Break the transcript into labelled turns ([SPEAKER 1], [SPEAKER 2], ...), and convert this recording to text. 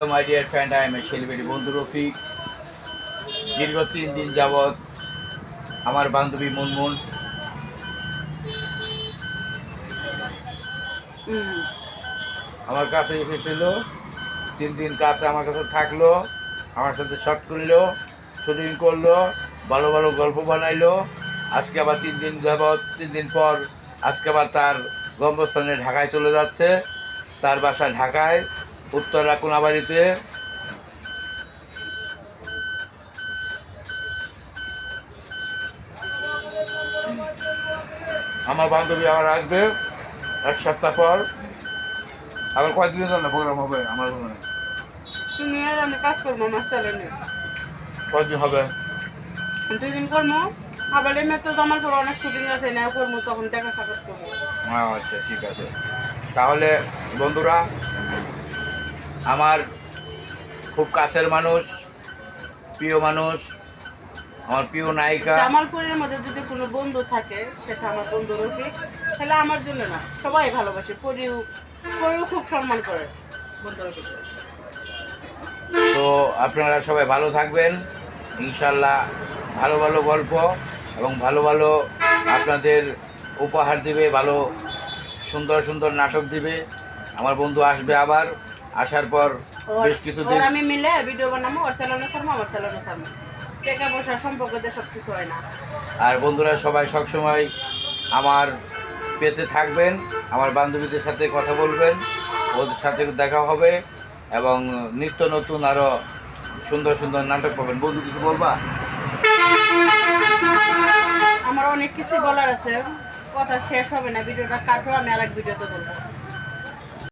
[SPEAKER 1] My dear friend, I M A celebrity বন্ধু রফিক। দীর্ঘ 3 দিন যাবৎ আমার বান্ধবী মুনমুন আমার কাছে এসেছিল। 3 দিন কাছে আমার কাছে থাকলো, আমার সাথে শর্ট করলো, শুটিং করলো, ভালো ভালো গল্প বানাইলো। আজকে আবার 3 দিন যাবৎ 3 দিন পর আজকে আবার তার গন্তব্যস্থানে ঢাকায় চলে যাচ্ছে। তার বাসা ঢাকায়, উত্তরা কোনাবাড়িতে। আমার বান্ধবী আবার আসবে 1 সপ্তাহ পর। আবার কয়েকদিনের জন্য প্রোগ্রাম হবে আমার ওখানে।
[SPEAKER 2] তুমি আর আমি কাজ করবো আমার চ্যানেলে।
[SPEAKER 1] কয়েকদিন হবে?
[SPEAKER 2] 2 দিন করবো। আবার এমনি তো আমার পর অনেক শুটিং আছে না করবো, তখন দেখা সাক্ষাৎ করবো।
[SPEAKER 1] আচ্ছা, ঠিক আছে। তাহলে বন্ধুরা, আমার খুব কাছের মানুষ, প্রিয় মানুষ, আমার প্রিয় নায়িকা।
[SPEAKER 2] জামালপুরের মধ্যে যদি কোনো বন্ধু থাকে সেটা আমার বন্ধু রফিক। তাহলে আমার জন্য না, সবাই ভালোবাসে, পরিও খুব সম্মান করে বন্ধু রফিক।
[SPEAKER 1] তো আপনারা সবাই ভালো থাকবেন ইনশাল্লাহ। ভালো ভালো গল্প এবং ভালো ভালো আপনাদের উপহার দিবে, ভালো সুন্দর সুন্দর নাটক দিবে। আমার বন্ধু আসবে আবার, আসার পর বেশ কিছুদিন
[SPEAKER 2] আমি মিলে ভিডিও বানাবো, ওর চ্যানেলে ছাড়বো, আমার চ্যানেলে ছাড়বো। টাকা পয়সা সম্পর্কে সব কিছু হয় না।
[SPEAKER 1] আর বন্ধুরা সবাই সবসময় আমার পেজে থাকবেন, আমার বান্ধবীদের সাথে কথা বলবেন, ওদের সাথে দেখা হবে এবং নিত্য নতুন আরও সুন্দর সুন্দর নাটক পাবেন। বন্ধু কিছু বলবা?
[SPEAKER 2] আমার অনেক কিছু বলার আছে, কথা শেষ হবে না। ভিডিওটা কাটো, আমি আরেক ভিডিওতে বলবো।